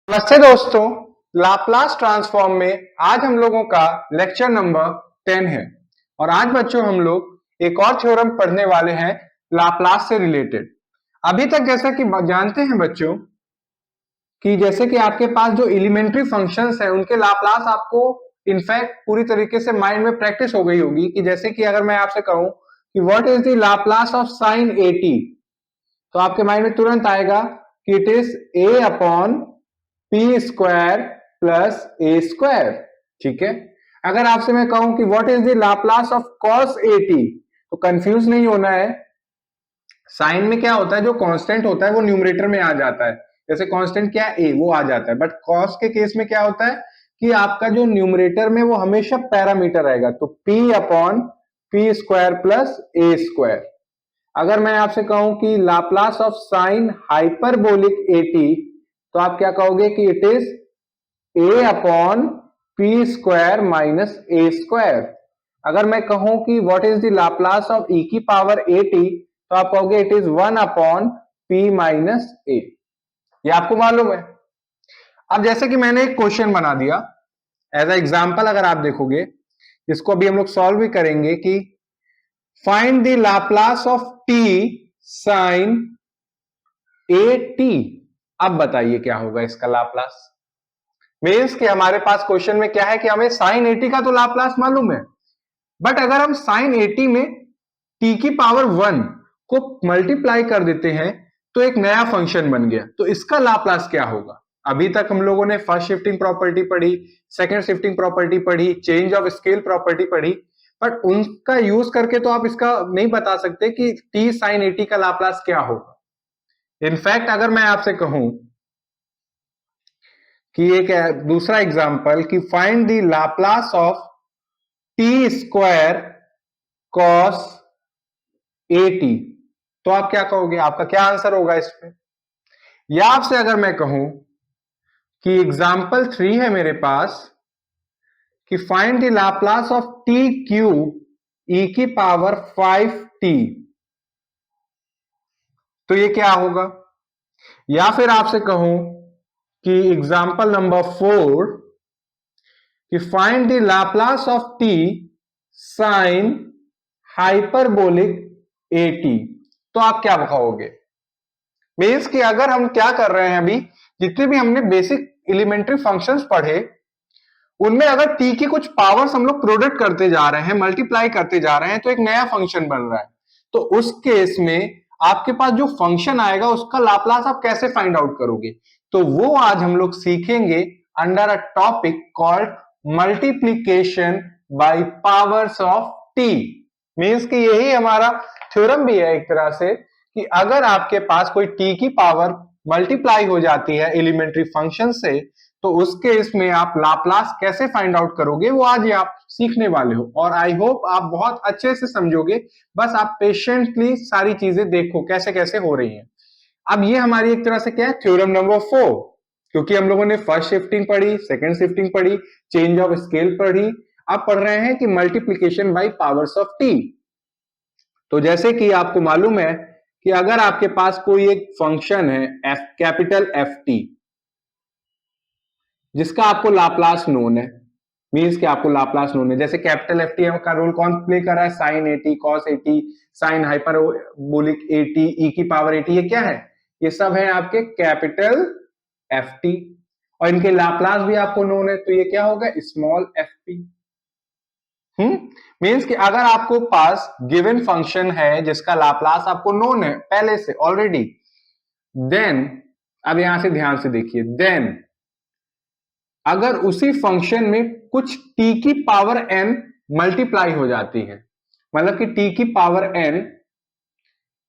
नमस्ते दोस्तों, Laplace transform में आज हम लोगों का लेक्चर नंबर 10 है और आज बच्चों हम लोग एक और थ्योरम पढ़ने वाले हैं लाप्लास से रिलेटेड। अभी तक जैसा कि जानते हैं बच्चों कि जैसे कि आपके पास जो एलिमेंट्री फंक्शंस हैं उनके लाप्लास आपको इनफैक्ट पूरी तरीके से माइंड में प्रैक्टिस हो गई होगी कि जैसे कि अगर मैं आपसे कहूं कि what is the Laplace of sign 80, तो आपके माइंड में तुरंत आएगा कि it is a upon P square plus A square. ठीक है, अगर आपसे मैं कहूं कि what is the Laplace of cos 80, तो कंफ्यूज नहीं होना है। साइन में क्या होता है, जो कांस्टेंट होता है वो न्यूमरेटर में आ जाता है। जैसे कांस्टेंट क्या है, ए, वो आ जाता है। बट कॉस के केस में क्या होता है कि आपका जो न्यूमरेटर में वो हमेशा पैरामीटर रहेगा, तो P upon P square plus A square. अगर मैं आपसे कहूं कि लाप्लास ऑफ साइन हाइपरबोलिक 80, तो आप क्या कहोगे कि it is A upon P square minus A square. अगर मैं कहूं कि what is the Laplace of E की पावर 80, तो आप कहोगे it is 1 upon P minus A. ये आपको मालूम है। अब जैसे कि मैंने एक क्वेश्चन बना दिया एज ए एग्जांपल, अगर आप देखोगे जिसको अभी हम लोग सॉल्व भी करेंगे कि find the Laplace of T sine A T. अब बताइए क्या होगा इसका लाप्लास। मीन्स कि हमारे पास क्वेश्चन में क्या है कि हमें साइन 80 का तो लाप्लास मालूम है, बट अगर हम साइन 80 में टी की पावर 1 को मल्टीप्लाई कर देते हैं तो एक नया फंक्शन बन गया, तो इसका लाप्लास क्या होगा। अभी तक हम लोगों ने फर्स्ट शिफ्टिंग प्रॉपर्टी पढ़ी, सेकंड शिफ्टिंग प्रॉपर्टी पढ़ी, चेंज ऑफ स्केल प्रॉपर्टी पढ़ी, बट उनका यूज करके तो आप इसका नहीं बता सकते कि टी साइन 80 का लाप्लास क्या होगा। इनफैक्ट अगर मैं आपसे कहूं कि एक दूसरा एग्जांपल कि find the Laplace of T square cos 80, तो आप क्या कहोगे, आपका क्या आंसर होगा इस पे। या आपसे अगर मैं कहूं कि एग्जांपल 3 है मेरे पास कि find the Laplace of T Q E की पावर 5t, तो ये क्या होगा। या फिर आपसे कहूं कि एग्जांपल नंबर 4 कि find the Laplace of T sine hyperbolic 80, तो आप क्या कहोगे। मीन्स कि अगर हम क्या कर रहे हैं, अभी जितने भी हमने बेसिक एलिमेंट्री फंक्शंस पढ़े उनमें अगर टी की कुछ पावर्स हम लोग प्रोडक्ट करते जा रहे हैं, मल्टीप्लाई करते जा रहे हैं, तो एक नया फंक्शन बन रहा है। तो उस केस में आपके पास जो फंक्शन आएगा उसका लाप्लास आप कैसे फाइंड आउट करोगे, तो वो आज हम लोग सीखेंगे under a topic called multiplication by powers of T. Means कि यही हमारा थ्योरम भी है एक तरह से कि अगर आपके पास कोई टी की पावर मल्टीप्लाई हो जाती है एलिमेंट्री फंक्शन से, तो उस केस में आप लाप्लास कैसे फाइंड आउट करोगे वो आज आप सीखने वाले हो। और आई होप आप बहुत अच्छे से समझोगे, बस आप पेशेंटली सारी चीजें देखो कैसे कैसे हो रही हैं। अब ये हमारी एक तरह से क्या है, थ्योरम नंबर 4, क्योंकि हम लोगों ने फर्स्ट शिफ्टिंग पढ़ी, सेकंड शिफ्टिंग पढ़ी, चेंज ऑफ स्केल पढ़ी, अब पढ़ रहे हैं कि multiplication by powers of T. तो जैसे कि आपको मालूम है कि अगर आपके पास कोई एक फंक्शन है एफ कैपिटल एफ टी जिसका आपको लाप्लास नोन है, मीन्स कि आपको लाप्लास नोन है, जैसे कैपिटल एफ टी का रोल कौन प्ले कर रहा है, साइन 80, कॉस 80, साइन हाइपरबोलिक 80, ई की पावर 80, ये क्या है, ये सब है आपके कैपिटल एफ टी, और इनके लाप्लास भी आपको नोन है, तो ये क्या होगा, स्मॉल एफ टी। मीन्स कि अगर आपको पास गिवन फंक्शन है जिसका लाप्लास आपको नोन है पहले से ऑलरेडी, देन अब यहां से ध्यान से देखिए, देन अगर उसी फंक्शन में कुछ t की पावर n मल्टीप्लाई हो जाती है, मतलब कि t की पावर n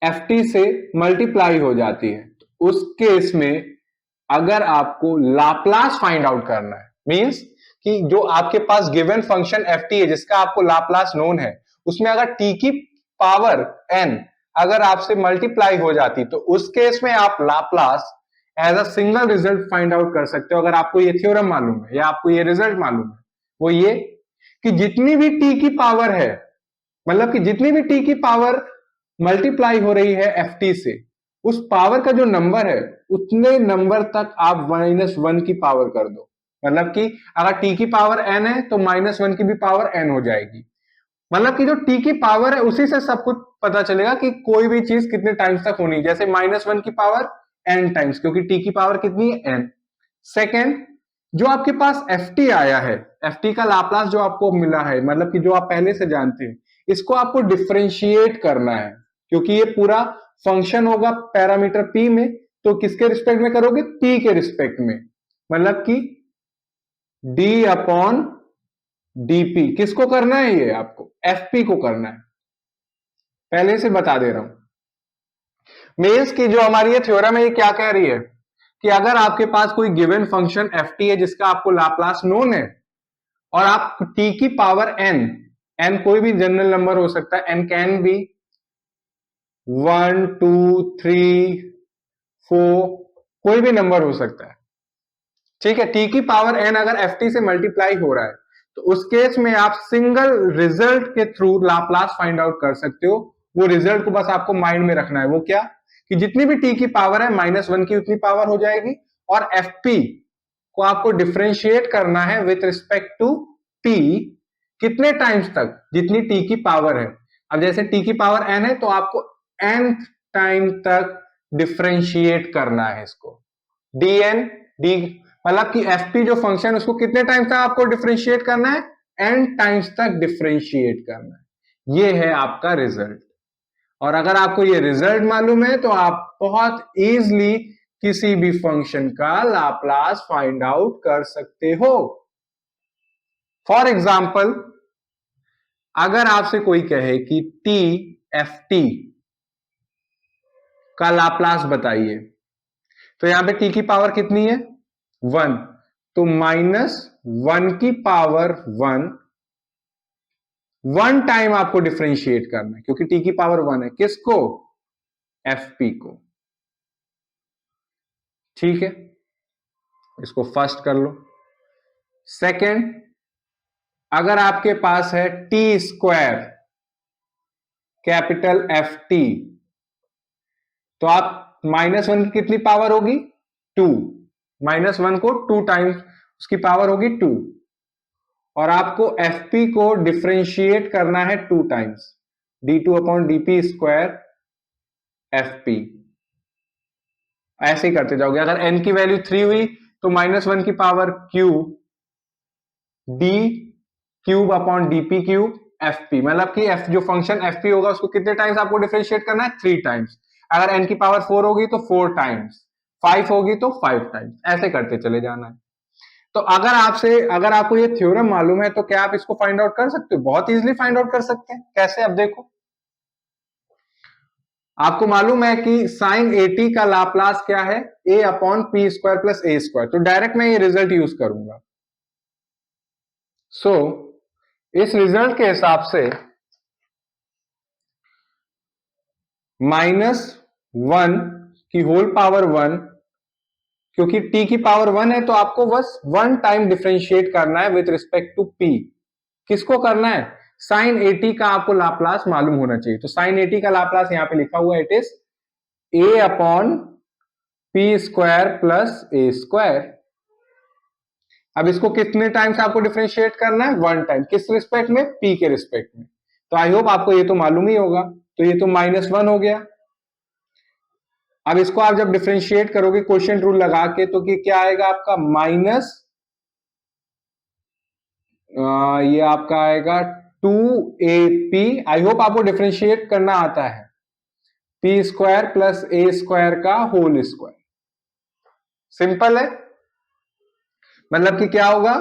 ft से मल्टीप्लाई हो जाती है, तो उस केस में अगर आपको लाप्लास फाइंड आउट करना है, मींस कि जो आपके पास गिवन फंक्शन ft है जिसका आपको लाप्लास नोन है, उसमें अगर t की पावर n अगर आपसे मल्टीप्लाई हो जाती, तो उस केस में आप Laplace as a single result find out कर सकते हो। अगर आपको ये थ्योरम मालूम है या आपको ये रिजल्ट मालूम है, वो ये कि जितनी भी टी की पावर है, मतलब कि जितनी भी टी की पावर मल्टीप्लाई हो रही है एफ टी से, उस पावर का जो नंबर है उतने नंबर तक आप -1 की पावर कर दो। मतलब कि अगर t की पावर n है तो -1 की भी पावर n हो जाएगी। मतलब कि जो t की पावर है उसी से सब कुछ पता चलेगा कि कोई भी चीज कितने टाइम्स तक होनी है। जैसे -1 की पावर n टाइम्स, क्योंकि t की पावर कितनी है n। सेकेंड, जो आपके पास ft आया है, ft का लाप्लास जो आपको मिला है, मतलब कि जो आप पहले से जानते हैं, इसको आपको डिफरेंशिएट करना है, क्योंकि ये पूरा फंक्शन होगा पैरामीटर p में, तो किसके रिस्पेक्ट में करोगे? t के रिस्पेक्ट में। मतलब कि d अपॉन dp किसको करना है? ये आपको fp को करना है, पहले से बता दे रहा हूं। मेल्स की जो हमारी ये थ्योरम है ये क्या कह रही है कि अगर आपके पास कोई गिवन फंक्शन ft है जिसका आपको लाप्लास नोन है और आप t की पावर n कोई भी जनरल नंबर हो सकता है, n कैन बी 1 2 3 4, कोई भी नंबर हो सकता है, ठीक है। t की पावर n अगर ft से मल्टीप्लाई हो रहा है तो उस केस में आप सिंगल रिजल्ट के थ्रू लाप्लास फाइंड आउट कर सकते हो। वो रिजल्ट को बस आपको माइंड में रखना है। वो क्या? कि जितनी भी t की पावर है -1 की उतनी पावर हो जाएगी, और fp को आपको डिफरेंशिएट करना है विथ रिस्पेक्ट टू t कितने टाइम्स तक? जितनी t की पावर है। अब जैसे t की पावर n है तो आपको nth टाइम तक डिफरेंशिएट करना है इसको। dn d मतलब कि fp जो फंक्शन है उसको कितने टाइम्स तक आपको डिफरेंशिएट करना है? n टाइम्स तक डिफरेंशिएट करना है। ये है आपका रिजल्ट। और अगर आपको ये रिजल्ट मालूम है तो आप बहुत इजीली किसी भी फंक्शन का लाप्लास फाइंड आउट कर सकते हो। फॉर एग्जाम्पल, अगर आपसे कोई कहे कि टी एफ टी का लाप्लास बताइए, तो यहां पे टी की पावर कितनी है? 1, तो -1 की पावर 1 टाइम आपको डिफरेंशिएट करना है, क्योंकि टी की पावर 1 है। किसको? एफ पी को। ठीक है, इसको फर्स्ट कर लो। सेकेंड, अगर आपके पास है T square capital F T, तो आप -1 की कितनी पावर होगी? 2। -1 को 2 टाइम्स उसकी पावर होगी 2, और आपको fp को डिफरेंशिएट करना है 2 times, d2 upon dp square fp। ऐसे ही करते जाओगे। अगर n की वैल्यू 3 हुई तो -1 की power cube d cube upon dp cube fp, मतलब कि f जो फंक्शन fp होगा उसको कितने टाइम्स आपको डिफरेंशिएट करना है? 3 टाइम्स। अगर n की पावर 4 होगी तो 4 टाइम्स, 5 होगी तो 5 टाइम्स, ऐसे करते चले जाना है। तो अगर आपको ये थ्योरम मालूम है तो क्या आप इसको फाइंड आउट कर सकते हो? बहुत इजीली फाइंड आउट कर सकते हैं। कैसे? अब देखो, आपको मालूम है कि साइन एटी का लाप्लास क्या है? a upon P square plus A square. तो डायरेक्ट मैं ये रिजल्ट यूज करूंगा। सो इस रिजल्ट के हिसाब से -1 की होल पावर 1, क्योंकि t की पावर 1 है तो आपको बस 1 टाइम डिफरेंशिएट करना है विथ रिस्पेक्ट टू p। किसको करना है? साइन 80 का आपको लाप्लास मालूम होना चाहिए। तो साइन 80 का लाप्लास यहां पे लिखा हुआ है, it is a upon P square plus A square. अब इसको कितने टाइम्स आपको डिफरेंशिएट करना है? 1 टाइम। किस रिस्पेक्ट में? p के रिस्पेक्ट में। तो आई होप आपको ये तो मालूम ही होगा। तो ये तो -1 हो गया। अब इसको आप जब डिफरेंशिएट करोगे क्वोशिएंट रूल लगा के, तो क्या आएगा आपका? माइनस ये आपका आएगा 2ap। आई होप आपको डिफरेंशिएट करना आता है। P square plus A square का होल स्क्वायर। सिंपल है। मतलब कि क्या होगा?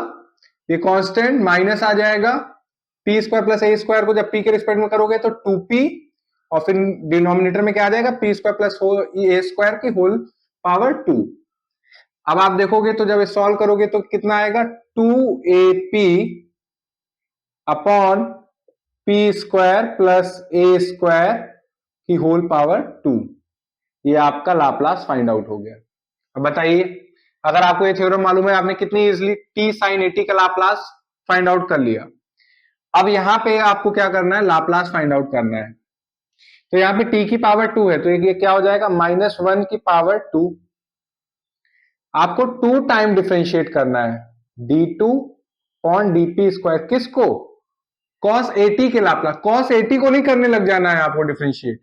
ये कांस्टेंट माइनस आ जाएगा, P square plus A square को जब पी के रिस्पेक्ट में करोगे तो 2p, और फिर डिनोमिनेटर में क्या आ जाएगा? P square plus A square की होल पावर 2। अब आप देखोगे तो जब सॉल्व करोगे तो कितना आएगा? 2ap upon P square plus A square की होल पावर 2। ये आपका लाप्लास फाइंड आउट हो गया। अब बताइए, अगर आपको ये थ्योरम मालूम है, आपने कितनी इजीली टी साइन 80 का लाप्लास फाइंड आउट कर लिया। अब यहां पे आपको क्या करना है? लाप्लास फाइंड आउट करना है। तो यहाँ पे t की पावर 2 है, तो ये क्या हो जाएगा -1 की पावर 2। आपको 2 टाइम डिफरेंशिएट करना है, d2 अपॉन dp स्क्वायर, किसको? cos 80 के लाप्लास। cos 80 को नहीं करने लग जाना है आपको डिफरेंशिएट,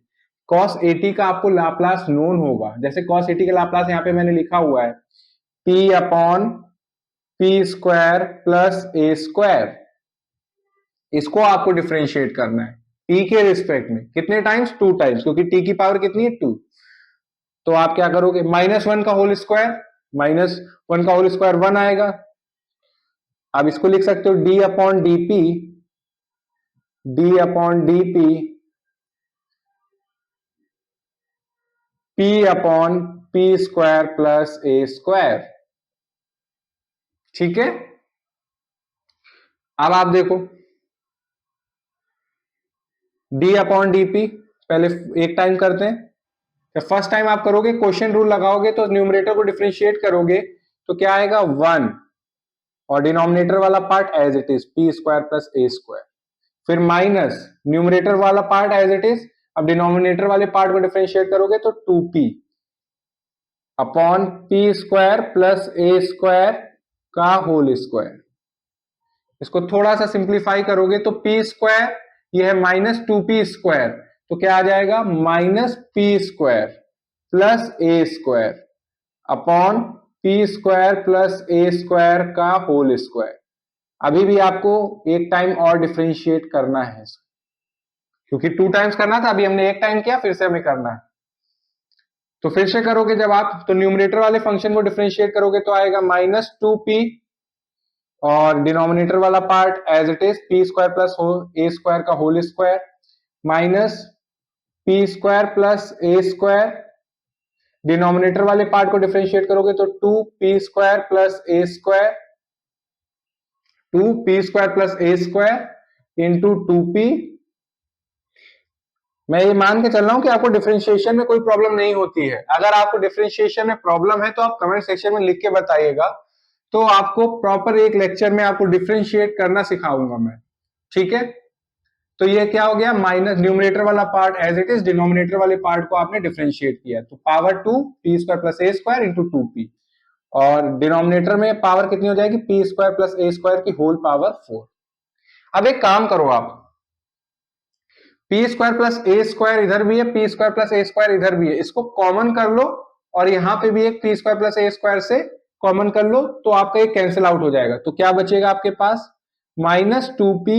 cos 80 का आपको लाप्लास नोन होगा। जैसे cos 80 का लाप्लास यहाँ पे मैंने लिखा हुआ है p upon p square plus a square, इसको आपको डिफरेंशिएट करना है t के रिस्पेक्ट में। कितने टाइम्स? 2 टाइम्स, क्योंकि t की पावर कितनी है? 2। तो आप क्या करोगे? -1 का होल स्क्वायर, -1 का होल स्क्वायर 1 आएगा। आप इसको लिख सकते हो d upon dp, d upon dp p upon p square plus a square. ठीक है, अब आप देखो d अपॉन dp, पहले एक टाइम करते हैं। जब फर्स्ट टाइम आप करोगे, क्वेश्चन रूल लगाओगे, तो न्यूमरेटर को डिफरेंशिएट करोगे तो क्या आएगा? 1, और डिनोमिनेटर वाला part as it is p square plus a square. फिर माइनस न्यूमरेटर वाला पार्ट एज इट इज, अब डिनोमिनेटर वाले पार्ट को डिफरेंशिएट करोगे तो 2p upon p square plus a square का होल स्क्वायर। इसको थोड़ा सा सिंप्लीफाई करोगे तो p स्क्वायर, ये है -2p स्क्वायर, तो क्या आ जाएगा? -p square plus a square upon p square plus a square का होल स्क्वायर। अभी भी आपको एक टाइम और डिफरेंशिएट करना है, क्योंकि 2 टाइम्स करना था, अभी हमने एक टाइम किया, फिर से हमें करना है। तो फिर से करोगे जब आप, तो न्यूमरेटर वाले फंक्शन को डिफरेंशिएट करोगे तो आएगा -2p, और डिनोमिनेटर वाला part as it is p square plus a square का whole square, minus p square plus a square. Denominator वाले पार्ट को डिफरेंशिएट करोगे तो 2p square plus a square, 2p square plus a square into 2p। मैं ये मान के चल रहा हूं कि आपको डिफरेंशिएशन में कोई प्रॉब्लम नहीं होती है। अगर आपको डिफरेंशिएशन में प्रॉब्लम है तो आप कमेंट सेक्शन में लिख के बताइएगा, तो आपको प्रॉपर एक लेक्चर में आपको डिफरेंशिएट करना सिखाऊंगा मैं। ठीक है, तो ये क्या हो गया? माइनस न्यूमरेटर वाला part as it is, denominator वाले पार्ट को आपने डिफरेंशिएट किया, तो power 2 p square plus a square into 2p, और डिनोमिनेटर में पावर कितनी हो जाएगी? p square plus a square की होल पावर 4। अब एक काम करो आप, p square plus a square इधर भी है, p square plus a square इधर भी है, इसको कॉमन कर लो, और यहां पे भी एक p square plus a square से कॉमन कर लो, तो आपका एक कैंसिल आउट हो जाएगा। तो क्या बचेगा आपके पास? -2p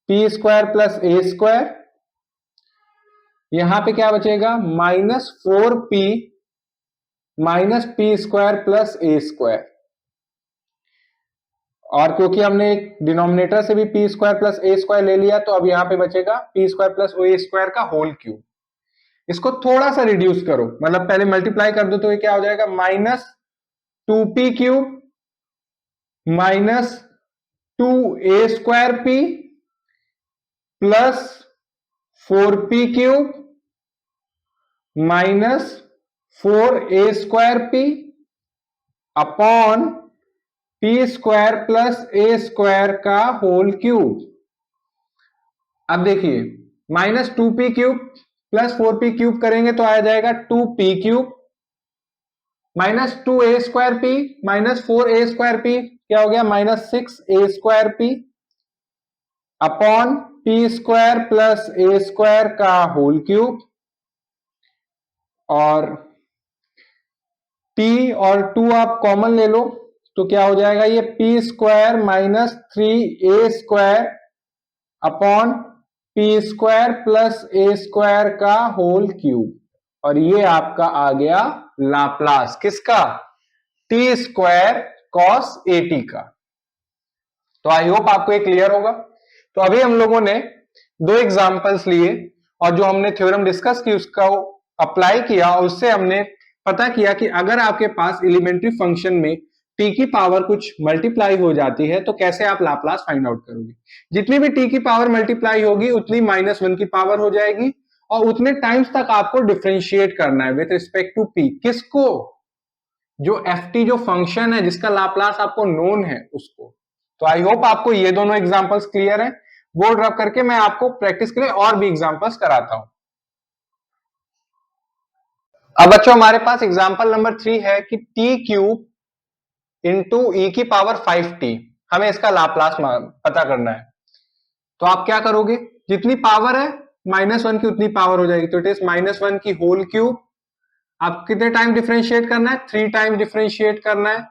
p square plus a square, यहां पे क्या बचेगा? -4p minus p square plus a square, और क्योंकि हमने डिनोमिनेटर से भी p square plus a square ले लिया, तो अब यहां पे बचेगा p square plus a square का होल क्यूब। इसको थोड़ा सा रिड्यूस करो, मतलब पहले मल्टीप्लाई कर दो, तो ये क्या हो जाएगा? -2p cube minus 2a square p plus 4p cube minus 4a square p upon p square plus a square का होल क्यूब। अब देखिए, -2p cube plus 4p cube करेंगे तो आ जाएगा 2p cube minus 2a square p minus 4a square p, क्या हो गया? -6a square p upon p square plus a square का होल क्यूब, और p और 2 आप कॉमन ले लो, तो क्या हो जाएगा? ये p square minus 3a square upon p square plus a square का होल क्यूब, और ये आपका आ गया लाप्लास, किसका? t स्क्वायर कॉस 80 का। तो आई होप आपको ये क्लियर होगा। तो अभी हम लोगों ने 2 एग्जांपल्स लिए, और जो हमने थ्योरम डिस्कस की उसका अप्लाई किया, और उससे हमने पता किया कि अगर आपके पास एलिमेंट्री फंक्शन में t की पावर कुछ मल्टीप्लाई हो जाती है तो कैसे आप लाप्लास फाइंड आउट करोगे। जितनी भी t की पावर मल्टीप्लाई होगी उतनी -1 की पावर हो जाएगी, और उतने टाइम्स तक आपको डिफरेंशिएट करना है विद रिस्पेक्ट टू p। किसको? जो ft जो फंक्शन है जिसका लाप्लास आपको नोन है उसको। तो आई होप आपको ये दोनों एग्जांपल्स क्लियर है। बोर्ड रब करके मैं आपको प्रैक्टिस के लिए और भी एग्जांपल्स कराता हूं। अब बच्चों हमारे पास एग्जांपल नंबर 3 है कि टी क्यूब इंटू ई की पावर 5t, हमें इसका लाप्लास पता करना है। तो आप क्या करोगे, जितनी पावर है -1 की उतनी पावर हो जाएगी, तो इट इज -1 की होल क्यूब। आप कितने टाइम डिफरेंशिएट करना है, 3 टाइम डिफरेंशिएट करना है।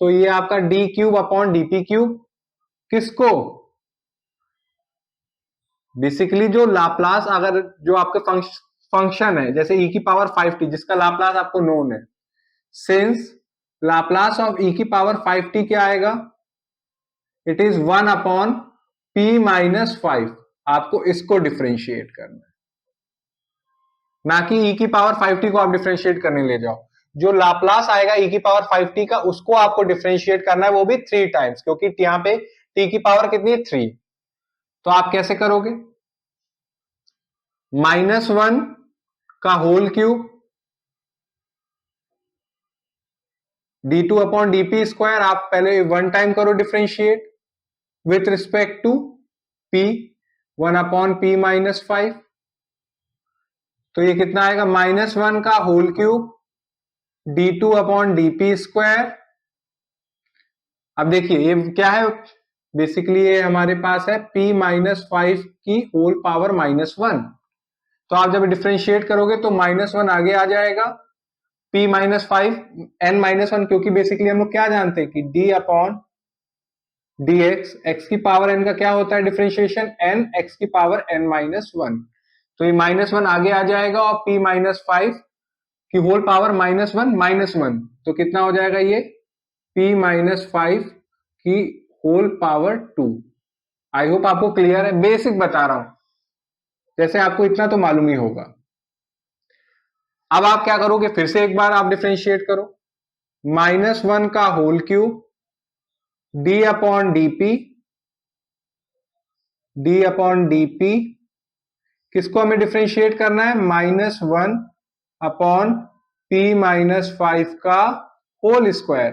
तो ये आपका D cube upon DP cube, किसको, बेसिकली जो लाप्लास, अगर जो आपके फंक्शन है जैसे e की पावर 5t जिसका लाप्लास आपको नोन है, सिंस लाप्लास ऑफ e की पावर 5t क्या आएगा, it is 1 upon p minus 5। आपको इसको डिफरेंशिएट करना है, ना कि e की पावर 5t को आप डिफरेंशिएट करने ले जाओ। जो लाप्लास आएगा e की पावर 5t का उसको आपको डिफरेंशिएट करना है, वो भी 3 टाइम्स, क्योंकि यहां पे t की पावर कितनी है, 3। तो आप कैसे करोगे, -1 का whole cube d2 upon dp square, आप पहले 1 टाइम करो differentiate with respect to p, 1 upon p minus 5। तो ये कितना आएगा, -1 का whole cube d2 upon dp square. अब देखिए ये क्या है, बेसिकली ये हमारे पास है p माइनस 5 की होल पावर -1। तो आप जब डिफरेंशिएट करोगे तो -1 आगे आ जाएगा, p माइनस 5 n-1, क्योंकि बेसिकली हम लोग क्या जानते हैं कि d अपॉन dx, x की पावर n का क्या होता है डिफरेंशिएशन, n, x की पावर n-1। तो ये -1 आगे आ जाएगा और p माइनस 5 की होल पावर -1, तो कितना हो जाएगा ये, p माइनस 5 की होल पावर 2। आई होप आपको क्लियर है, बेसिक बता रहा हूं, जैसे आपको इतना तो मालूम ही होगा। अब आप क्या करोगे, फिर से एक बार आप डिफरेंशिएट करो, -1 का whole cube d upon dp, किसको हमें डिफरेंशिएट करना है, -1 अपॉन p माइनस 5 का होल स्क्वायर।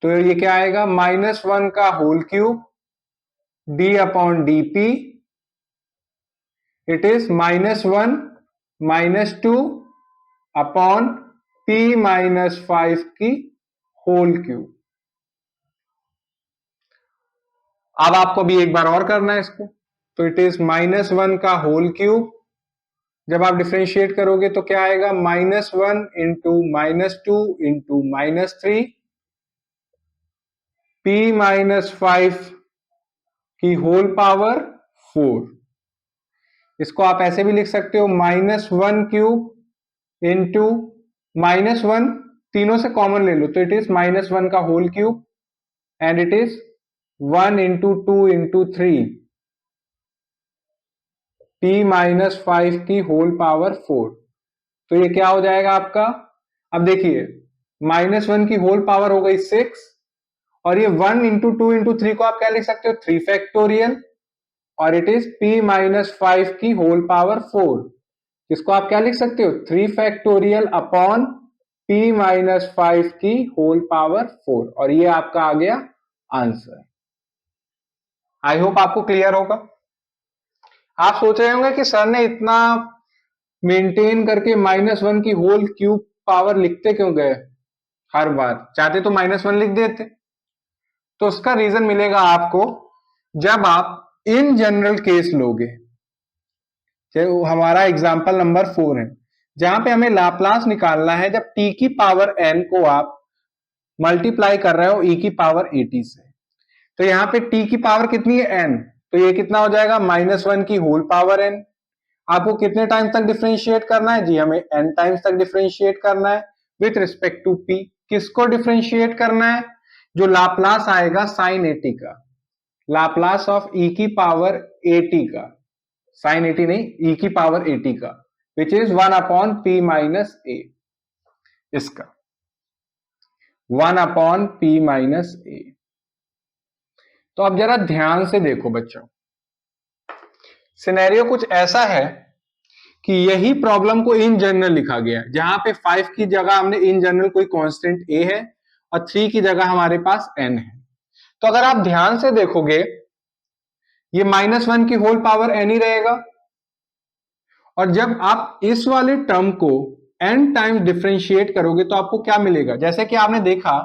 तो ये क्या आएगा, -1 का whole cube d upon dp, it is -1 -2 upon p minus 5 की होल क्यूब। अब आपको भी एक बार और करना है इसको, तो इट इज -1 का होल क्यूब, जब आप डिफरेंशिएट करोगे तो क्या आएगा, -1 इंटू -2 इंटू -3, p माइनस 5 की होल पावर 4। इसको आप ऐसे भी लिख सकते हो, -1 क्यूब इंटू -1, तीनों से कॉमन ले लो, तो इट इज -1 का whole cube and it is 1 into 2 into 3, p minus 5 की होल पावर 4। तो ये क्या हो जाएगा आपका, अब देखिए -1 की होल पावर हो गई 6, और ये 1 इंटू 2 इंटू 3 को आप क्या लिख सकते हो, 3 फैक्टोरियल, और इट इज p माइनस 5 की होल पावर 4। इसको आप क्या लिख सकते हो, 3 फैक्टोरियल अपॉन p माइनस 5 की होल पावर 4, और ये आपका आ गया आंसर। आई होप आपको क्लियर होगा। आप सोच रहे होंगे कि सर ने इतना मेंटेन करके -1 की होल क्यूब पावर लिखते क्यों गए, हर बार चाहते तो -1 लिख देते। तो उसका रीजन मिलेगा आपको जब आप इन जनरल केस लोगे, जो हमारा एग्जांपल नंबर 4 है, जहां पे हमें लाप्लास निकालना है जब t की पावर n को आप मल्टीप्लाई कर रहे हो e की पावर at से। तो यहां पे t की पावर कितनी है, n, तो ये कितना हो जाएगा, -1 की होल पावर n। आपको कितने टाइम तक डिफरेंशिएट करना है जी, हमें n टाइम्स तक डिफरेंशिएट करना है विथ रिस्पेक्ट टू p। किसको डिफरेंशिएट करना है, जो लाप्लास आएगा साइन 80 का, लाप्लास ऑफ e की पावर 80 का, साइन 80 नहीं, e की पावर 80 का, which is 1 upon p minus a, इसका 1 अपॉन p माइनस a। तो अब जरा ध्यान से देखो बच्चों, सिनेरियो कुछ ऐसा है कि यही प्रॉब्लम को इन जनरल लिखा गया है, जहां पे 5 की जगह हमने इन जनरल कोई कांस्टेंट a है और 3 की जगह हमारे पास n है। तो अगर आप ध्यान से देखोगे, ये -1 की होल पावर n ही रहेगा, और जब आप इस वाले टर्म को n टाइम्स डिफरेंशिएट करोगे तो आपको क्या मिलेगा, जैसे कि आपने देखा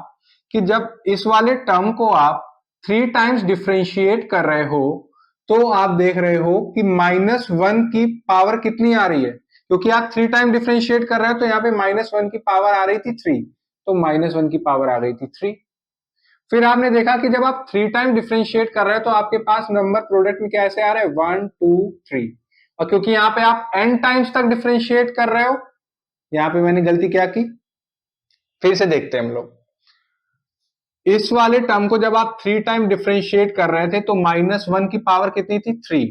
कि जब इस वाले टर्म को आप 3 टाइम्स डिफरेंशिएट कर रहे हो तो आप देख रहे हो कि -1 की पावर कितनी आ रही है, क्योंकि आप 3 टाइम डिफरेंशिएट कर रहे हो तो यहाँ पे -1 की पावर आ रही थी 3, तो -1 की पावर आ गई थी 3। फिर आपने देखा कि जब आप 3 टाइम डिफरेंशिएट कर रहे हो तो आपके पास नंबर प्रोडक्ट में कैसे आ रहे हैं 1 2 3, और क्योंकि यहाँ पे आप n टाइम्स तक डिफरेंशिएट कर रहे हो, यहाँ पे मैंने गलती क्या की, फिर से देखते हैं हम लोग। इस वाले टर्म को जब आप 3 टाइम डिफरेंशिएट कर रहे थे तो -1 की पावर कितनी थी 3।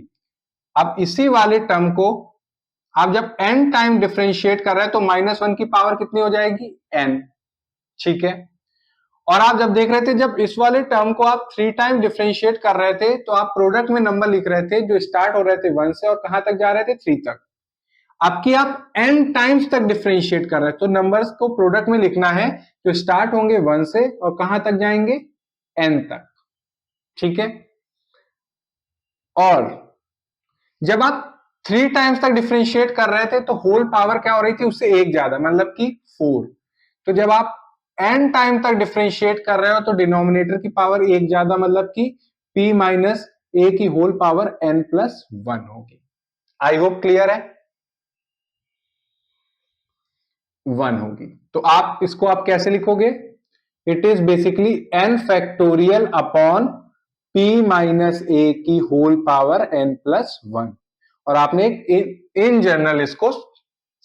अब इसी वाले टर्म को आप जब n टाइम डिफरेंशिएट कर रहे हैं तो -1 की पावर कितनी हो जाएगी n, ठीक है। और आप जब देख रहे थे जब इस वाले टर्म को आप 3 टाइम डिफरेंशिएट कर रहे थे तो आप प्रोडक्ट में नंबर लिख रहे थे जो स्टार्ट हो रहे थे 1 से और कहां तक जा रहे थे 3 तक। आपकी आप n टाइम्स तक डिफरेंशिएट कर रहे हैं तो नंबर्स को प्रोडक्ट में लिखना है जो स्टार्ट होंगे 1 से और कहां तक जाएंगे n तक, ठीक है। और जब आप 3 टाइम्स तक डिफरेंशिएट कर रहे थे तो होल पावर क्या हो रही थी उससे एक ज्यादा, मतलब कि 4। तो जब आप n टाइम तक डिफरेंशिएट कर रहे हो तो डिनोमिनेटर की पावर एक ज्यादा, मतलब कि p माइनस a की होल पावर n प्लस 1 होगी। आई होप क्लियर है, 1 होगी। तो आप इसको आप कैसे लिखोगे, it is basically n factorial upon p minus a की होल पावर n प्लस 1। और आपने इन जनरल इसको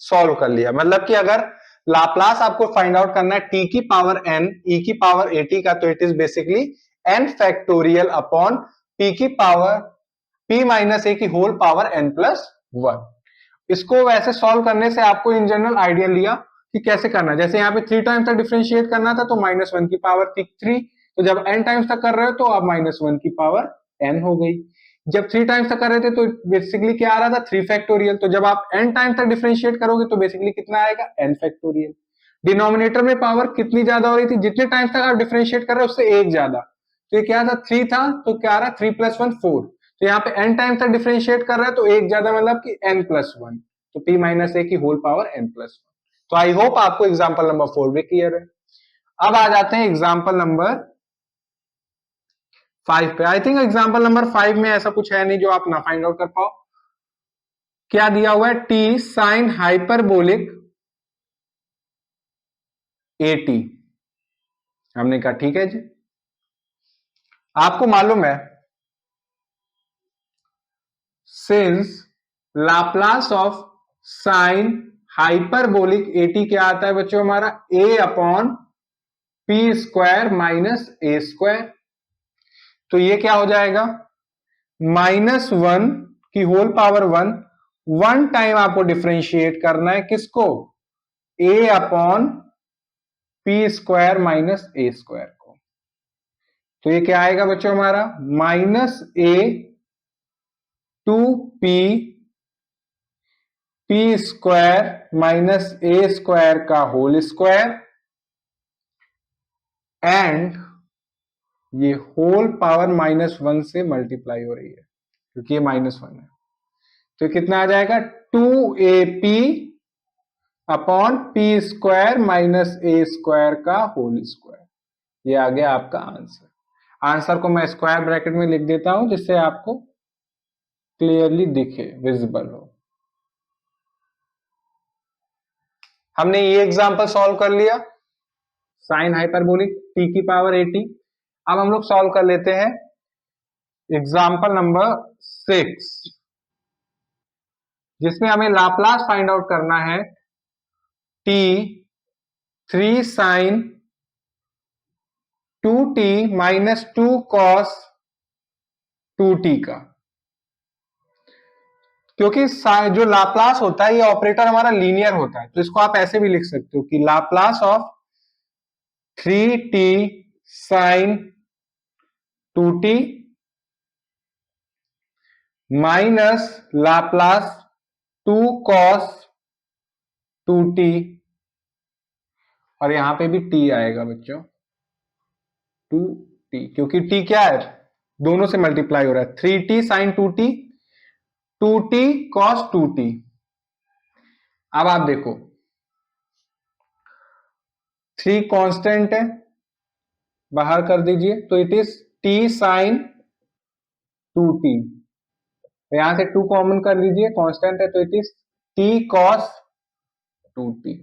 सॉल्व कर लिया, मतलब कि अगर लाप्लास आपको फाइंड आउट करना है t की पावर n e की पावर at का, तो it is basically n factorial upon p की पावर p माइनस a की होल पावर n प्लस 1। इसको वैसे सॉल्व करने से आपको इन जनरल आइडिया लिया कि कैसे करना है। जैसे यहाँ पे 3 टाइम्स तक डिफरेंशिएट करना था तो -1 की पावर थी 3, तो जब n टाइम्स तक कर रहे हो तो अब -1 की पावर n हो गई। जब 3 टाइम्स तक कर रहे थे तो बेसिकली क्या आ रहा था 3 फैक्टोरियल, तो जब आप n टाइम्स तक डिफरेंशिएट करोगे तो बेसिकली कितना आएगा n फैक्टोरियल। डिनोमिनेटर में पावर कितनी ज्यादा हो रही थी, जितने टाइम्स तक आप डिफरेंशिएट कर रहे हो उससे एक ज्यादा, तो ये क्या था 3 था, तो क्या आ रहा 3 + 1 4, तो यहाँ पे n टाइम्स तक डिफरेंशिएट कर रहा है तो एक ज्यादा, मतलब कि n + 1, तो p माइनस a की होल पावर n + 1। तो आई होप आपको एग्जांपल नंबर 4 भी क्लियर है। अब आ जाते हैं एग्जांपल नंबर 5 पे। आई थिंक एग्जांपल नंबर 5 में ऐसा कुछ है नहीं जो आप ना फाइंड आउट कर पाओ। क्या दिया हुआ है, t sin हाइपरबोलिक at। हमने कहा ठीक है जी। आपको मालूम है since Laplace of sine hyperbolic at क्या आता है बच्चों हमारा a upon P square minus A square, तो ये क्या हो जाएगा -1 की होल पावर 1, 1 टाइम आपको डिफरेंशिएट करना है किसको, a upon P square minus A square को। तो ये क्या आएगा बच्चों हमारा -a two p square minus A square का होल स्क्वायर, एंड ये होल पावर -1 से मल्टीप्लाई हो रही है क्योंकि ये -1 है, तो कितना आ जाएगा 2ap upon P square minus ए स्क्वायर का होल स्क्वायर। ये आ गया आपका आंसर। आंसर को मैं स्क्वायर ब्रैकेट में लिख देता हूं जिससे आपको क्लियरली दिखे, विजिबल हो। हमने ये एग्जांपल सॉल्व कर लिया साइन हाइपरबोलिक t की पावर 80। अब हम लोग सॉल्व कर लेते हैं एग्जांपल नंबर 6, जिसमें हमें लाप्लास फाइंड आउट करना है t 3 sign 2t minus 2 cos 2t का। क्योंकि जो लाप्लास होता है ये ऑपरेटर हमारा लीनियर होता है, तो इसको आप ऐसे भी लिख सकते हो कि Laplace of 3t sine 2t माइनस लाप्लास 2 कॉस 2t, और यहां पे भी t आएगा बच्चों 2t, क्योंकि t क्या है दोनों से मल्टीप्लाई हो रहा है, 3t sine 2t 2t cos 2t, अब आप देखो 3 कांस्टेंट है, बाहर कर दीजिए, तो it is t sin 2t। यहां से 2 कॉमन कर दीजिए, कांस्टेंट है तो it is t cos 2t।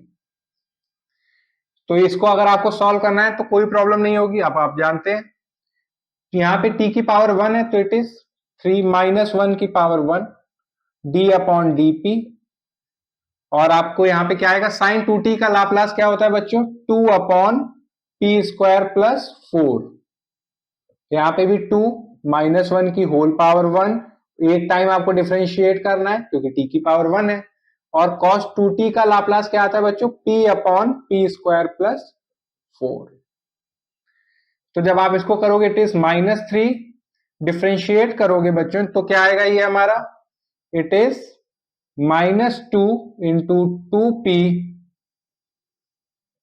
तो इसको अगर आपको सॉल्व करना है तो कोई प्रॉब्लम नहीं होगी। अब आप जानते हैं कि यहाँ पे t की पावर 1 है तो इट इज 3 माइनस 1 की power 1 d upon D P. और आपको यहाँ पे क्या आएगा, साइन 2t का लाप्लास क्या होता है बच्चों, 2 अपॉन पी स्क्वायर प्लस 4। यहाँ पे भी 2 माइनस 1 की होल पावर 1, एक टाइम आपको डिफरेंशिएट करना है क्योंकि t की पावर 1 है। और cos 2t का लाप्लास क्या आता है बच्चों, p upon P square plus 4। तो जब आप इसको करोगे इट इज -3, डिफरेंशिएट करोगे बच्चों तो क्या आएगा ये हमारा, it is -2 into 2p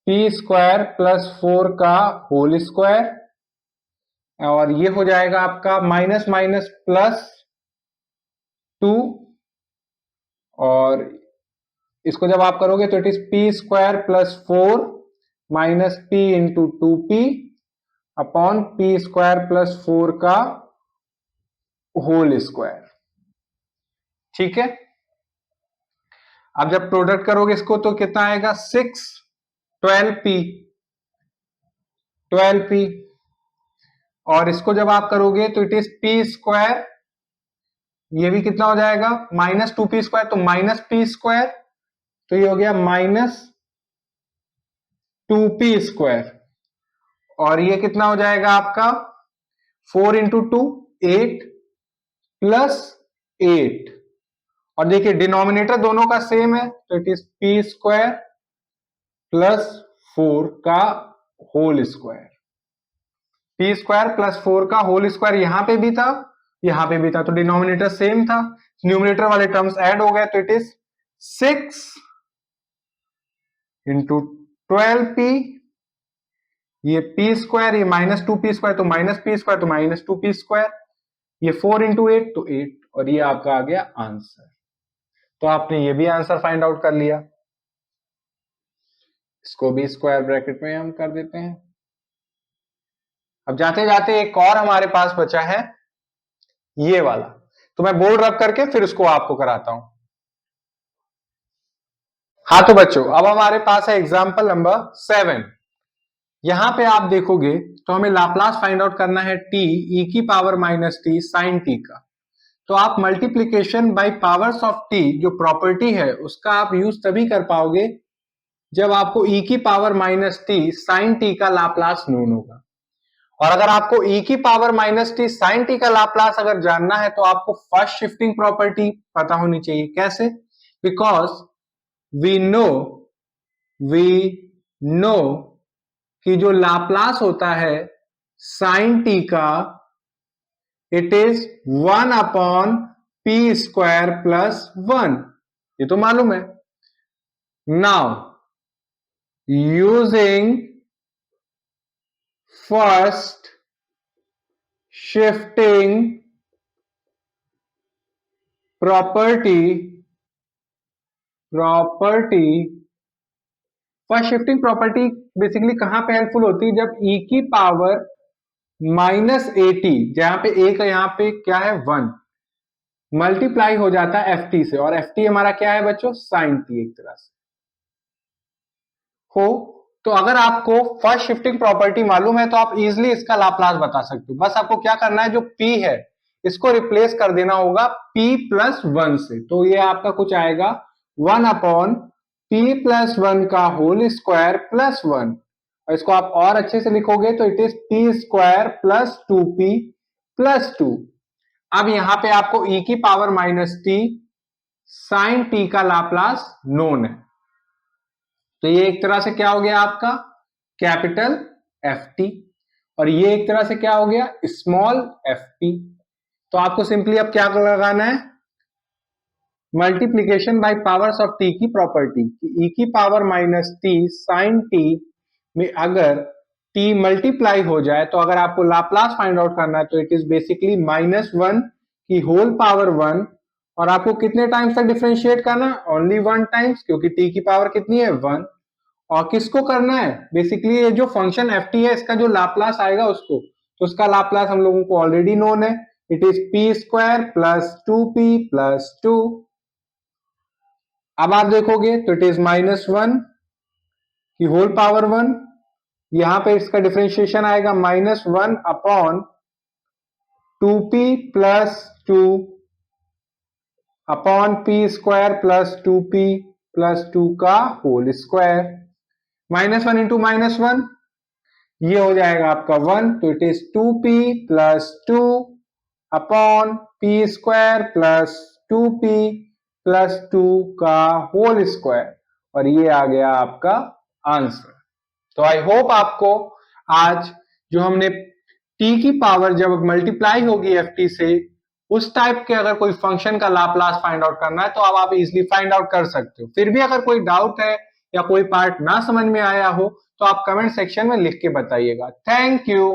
P square plus 4 का होल स्क्वायर। और ये हो जाएगा आपका माइनस माइनस प्लस 2, और इसको जब आप करोगे तो it is p square plus 4 minus P into 2p upon P square plus 4 का होल स्क्वायर। ठीक है, अब जब प्रोडक्ट करोगे इसको तो कितना आएगा, 6 12p। और इसको जब आप करोगे तो इट इज पी स्क्वायर, ये भी कितना हो जाएगा, माइनस 2p स्क्वायर, तो माइनस पी स्क्वायर, तो ये हो गया माइनस 2p स्क्वायर। और ये कितना हो जाएगा आपका, 4 इंटू 2 8 प्लस 8। और देखिए डिनोमिनेटर दोनों का सेम है तो it is p square plus 4 का whole square. P square plus 4 का होल स्क्वायर यहां पे भी था, यहां पे भी था, तो डिनोमिनेटर सेम था, न्यूमिनेटर वाले टर्म्स ऐड हो गए तो इट इज 6 इंटू 12p, ये पी स्क्वायर, ये माइनस 2p स्क्वायर तो माइनस पी स्क्वायर तो माइनस 2p स्क्वायर, ये 4 इंटू 8 तो 8, और ये आपका आ गया आंसर। तो आपने ये भी आंसर फाइंड आउट कर लिया। इसको भी स्क्वायर ब्रैकेट में हम कर देते हैं। अब जाते जाते एक और हमारे पास बचा है ये वाला, तो मैं बोर्ड रब करके फिर उसको आपको कराता हूं। हाँ तो बच्चों अब हमारे पास है एग्जांपल नंबर 7। यहां पे आप देखोगे तो हमें लाप्लास फाइंड आउट करना है t e की power minus t sine t का। तो आप multiplication by powers of t जो प्रॉपर्टी है उसका आप यूज तभी कर पाओगे जब आपको e की power minus t sine t का लाप्लास नोन होगा। और अगर आपको e की power minus t sine t का लाप्लास अगर जानना है तो आपको फर्स्ट शिफ्टिंग प्रॉपर्टी पता होनी चाहिए। कैसे, बिकॉज वी नो कि जो लाप्लास होता है साइन t का it is 1 upon P square plus 1, ये तो मालूम है। Now using first shifting property first shifting property basically कहां पे हेल्पफुल होती है, जब e की पावर माइनस एटी, जहां पे ए का यहां पे क्या है 1, मल्टीप्लाई हो जाता है एफ टी से, और एफ टी हमारा क्या है बच्चों, साइन टी एक तरह से हो। तो अगर आपको फर्स्ट शिफ्टिंग प्रॉपर्टी मालूम है तो आप इजिली इसका लाप्लास बता सकते हो। बस आपको क्या करना है, जो p है इसको रिप्लेस कर देना होगा p प्लस 1 से, तो ये आपका कुछ आएगा 1 अपॉन p प्लस 1 का होल स्क्वायर प्लस 1। और इसको आप और अच्छे से लिखोगे तो it is p square plus 2p plus 2। अब यहां पे आपको e की power minus t sine t का लाप्लास नोन है, तो ये एक तरह से क्या हो गया आपका कैपिटल एफ टी, और ये एक तरह से क्या हो गया स्मॉल एफ टी। तो आपको सिंपली अब क्या लगाना है, multiplication by powers of t की प्रॉपर्टी, ई की power minus t sine t में अगर टी मल्टीप्लाई हो जाए तो अगर आपको लाप्लास फाइंड आउट करना है तो इट इज बेसिकली -1 की होल पावर 1 और आपको कितने टाइम्स तक डिफरेंशिएट करना है? ओनली 1 टाइम्स, क्योंकि t की पावर कितनी है 1। और किसको करना है? बेसिकली ये जो फंक्शन ft है इसका जो लाप्लास आएगा उसको, तो उसका लाप्लास हम लोगों को ऑलरेडी नोन है, it is p square plus 2p plus 2। अब आप देखोगे तो इट इज -1 की होल पावर 1, यहां पे इसका डिफरेंशिएशन आएगा -1 upon 2p plus 2 upon p square plus 2p plus 2 का होल स्क्वायर। -1 इंटू -1 ये हो जाएगा आपका 1, तो it is 2p plus 2 upon p square plus 2p plus 2 का होल स्क्वायर, और ये आ गया आपका आंसर। तो आई होप आपको आज जो हमने t की पावर जब मल्टीप्लाई होगी ft से, उस टाइप के अगर कोई फंक्शन का लाप्लास फाइंड आउट करना है तो अब आप इजीली फाइंड आउट कर सकते हो। फिर भी अगर कोई डाउट है या कोई पार्ट ना समझ में आया हो तो आप कमेंट सेक्शन में लिख के बताइएगा। Thank you.